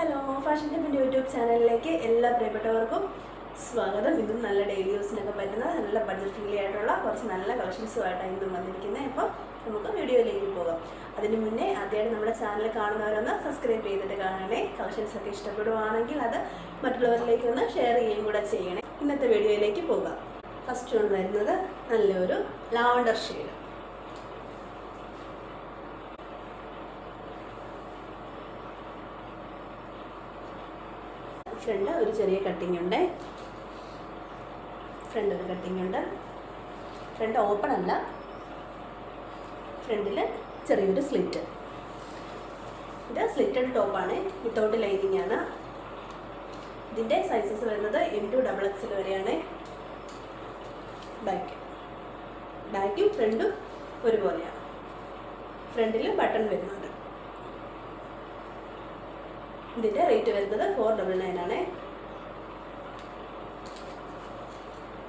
Hello, fashion ടിപ്പിൻ്റെ YouTube ചാനലിലേക്ക് എല്ലാ പ്രിയപ്പെട്ടവർക്കും സ്വാഗതം. ഇന്നും നല്ല ഡെയിലി യൂസിനൊക്കെ പറ്റുന്ന നല്ല ബഡ്ജറ്റ് ഫ്രീ ആയിട്ടുള്ള കുറച്ച് നല്ല കളക്ഷൻസുമായിട്ടാണ് ഇന്നും വന്നിരിക്കുന്നത്. അപ്പോൾ നമുക്ക് വീഡിയോയിലേക്ക് പോകാം. അതിന് മുന്നേ ആദ്യമായിട്ട് നമ്മുടെ ചാനൽ കാണുന്നവരൊന്ന് സബ്സ്ക്രൈബ് ചെയ്തിട്ട് കാണണേ. കളക്ഷൻസൊക്കെ ഇഷ്ടപ്പെടുവാണെങ്കിൽ അത് മറ്റുള്ളവരിലേക്ക് ഒന്ന് ഷെയർ ചെയ്യുകയും കൂടെ ചെയ്യണേ. ഇന്നത്തെ വീഡിയോയിലേക്ക് പോകാം. ഫസ്റ്റ് വൺ വരുന്നത് നല്ലൊരു ലാവണ്ടർ ഷെയ്ഡ്. ഫ്രണ്ട് ഒരു ചെറിയ കട്ടിങ് ഉണ്ട്. ഫ്രണ്ട് ഓപ്പൺ അല്ല, ഫ്രണ്ടിൽ ചെറിയൊരു സ്ലിറ്റ്. ഇത് സ്ലിറ്റഡ് ടോപ്പാണ്, വിത്തൗട്ട് ലൈനിങ് ആണ്. ഇതിൻ്റെ സൈസസ് വരുന്നത് M2XXL വരെയാണ്. ബാക്കും ഫ്രണ്ടും ഒരുപോലെയാണ്. ഫ്രണ്ടിൽ ബട്ടൺ വരുന്നുണ്ട്. ഇതിൻ്റെ റേറ്റ് വരുന്നത് 499 ആണ്.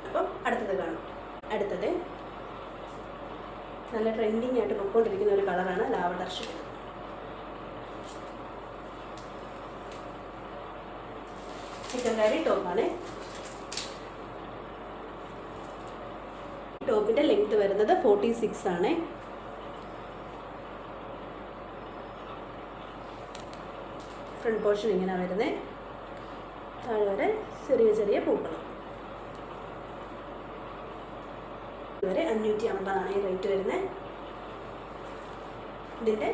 അപ്പം അടുത്തത് കാണും. അടുത്തത് നല്ല ട്രെൻഡിങ് ആയിട്ട് പൊയ്ക്കൊണ്ടിരിക്കുന്ന ഒരു കളറാണ് ലാവണ്ടർ ഷെയ്ഡ്. ചിക്കൻകാരി ടോപ്പാണ്. ടോപ്പിൻ്റെ ലെങ്ത് വരുന്നത് 46 ആണ്. ഫ്രണ്ട് പോർഷൻ ഇങ്ങനെ വരുന്നത്, താഴെ വരെ ചെറിയ ചെറിയ പൂക്കൾ. ഇതുവരെ 550 ആണ് ഈ റേറ്റ് വരുന്നത്. ഇതിൻ്റെ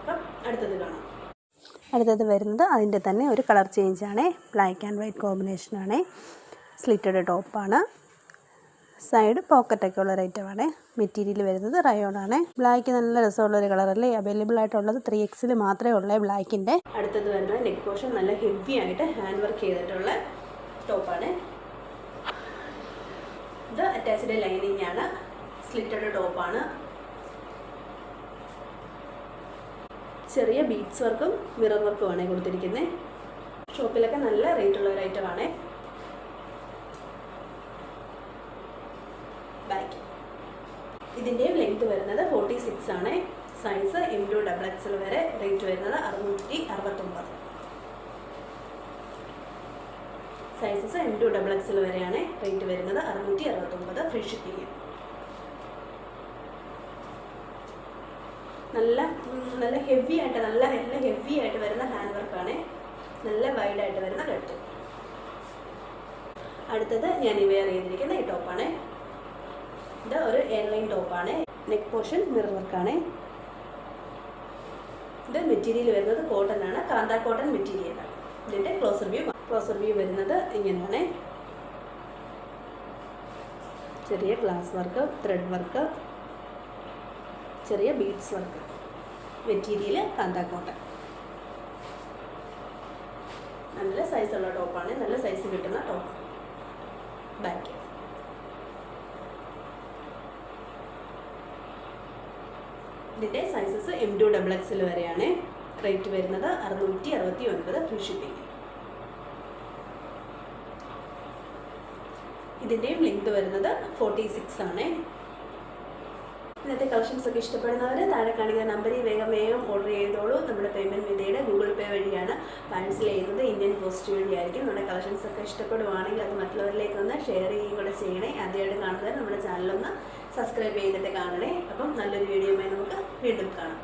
അപ്പം അടുത്തത് കാണാം. അടുത്തത് വരുന്നത് അതിൻ്റെ തന്നെ ഒരു കളർ ചേഞ്ചാണ്. ബ്ലാക്ക് ആൻഡ് വൈറ്റ് കോമ്പിനേഷനാണ്. സ്ലിറ്റഡ് ടോപ്പാണ്. സൈഡ് പോക്കറ്റൊക്കെ ഉള്ള ഐറ്റമാണ്. മെറ്റീരിയൽ വരുന്നത് റയോണാണ്. ബ്ലാക്ക് നല്ല രസമുള്ളൊരു കളറല്ലേ. അവൈലബിൾ ആയിട്ടുള്ളത് 3X മാത്രമേ ഉള്ളൂ ബ്ലാക്കിൻ്റെ. അടുത്തത് വരുന്നത് നെക്ക് പോർഷൻ നല്ല ഹെവി ആയിട്ട് ഹാൻഡ് വർക്ക് ചെയ്തിട്ടുള്ള ടോപ്പാണ്. ഇത് അറ്റാച്ച്ഡ് ലൈനിങ് ആണ്. സ്ലിറ്റഡ് ടോപ്പാണ്. ചെറിയ ബീഡ്സ് വർക്കും മിറർ വർക്കുമാണ് കൊടുത്തിരിക്കുന്നത്. ഷോപ്പിലൊക്കെ നല്ല റേറ്റുള്ള ഒരു ഐറ്റമാണ്. ഇതിൻ്റെയും ലെങ്ത് വരുന്നത് 46 ആണ്. സൈസ് M2XXL വരെ. റേറ്റ് വരുന്നത് 669. സൈസസ് M2XXL വരെയാണ്. റേറ്റ് വരുന്നത് 669. Free shipping. നല്ല ഹെവി ആയിട്ട് വരുന്ന ഹാൻഡ് വർക്കാണ്. നല്ല വൈഡായിട്ട് വരുന്ന കട്ട്. അടുത്തത് ഞാൻ വെയർ ചെയ്തിരിക്കുന്ന ഈ ടോപ്പാണ്. ഇത് ഒരു എയർലൈൻ ടോപ്പാണ്. നെക്ക് പോർഷൻ മിറർ വർക്കാണ്. ഇത് മെറ്റീരിയൽ വരുന്നത് കോട്ടൺ ആണ്. കാന്ത കോട്ടൺ മെറ്റീരിയലാണ്. ഇതിൻ്റെ ക്ലോസർ വ്യൂ വരുന്നത് ഇങ്ങനെയാണ്. ചെറിയ ഗ്ലാസ് വർക്ക്, ത്രെഡ് വർക്ക്, ചെറിയ ബീഡ്സ് വർക്ക്. മെറ്റീരിയൽ കാന്ത കോട്ടൺ. നല്ല സൈസുള്ള ടോപ്പാണ്. നല്ല സൈസ് കിട്ടുന്ന ടോപ്പ്. ബാക്ക് ഇതിൻ്റെ സൈസസ് M2XXL വരെയാണ്. റേറ്റ് വരുന്നത് 669. Free shipping. ഇതിൻ്റെയും ലെങ്ത് വരുന്നത് 46 ആണ്. ഇന്നത്തെ കളക്ഷൻസ് ഒക്കെ ഇഷ്ടപ്പെടുന്നവർ താഴെ കാണിക്കുന്ന നമ്പറിൽ വേഗം ഓർഡർ ചെയ്തോളൂ. നമ്മുടെ പേയ്മെൻറ്റ് മെത്തേഡ് ഗൂഗിൾ പേ വഴിയാണ്. പാഴ്സൽ ചെയ്യുന്നത് ഇന്ത്യൻ പോസ്റ്റ് വഴിയായിരിക്കും. നമ്മുടെ കളക്ഷൻസ് ഒക്കെ ഇഷ്ടപ്പെടുവാണെങ്കിൽ അത് മറ്റുള്ളവരിലേക്ക് ഒന്ന് ഷെയർ ചെയ്യുകയും കൂടെ ചെയ്യണേ. ആദ്യമായിട്ട് കാണുന്നവർ നമ്മുടെ ചാനലൊന്ന് സബ്സ്ക്രൈബ് ചെയ്തിട്ട് കാണണേ. അപ്പം നല്ലൊരു വീഡിയോയുമായി നമുക്ക് വീണ്ടും കാണാം.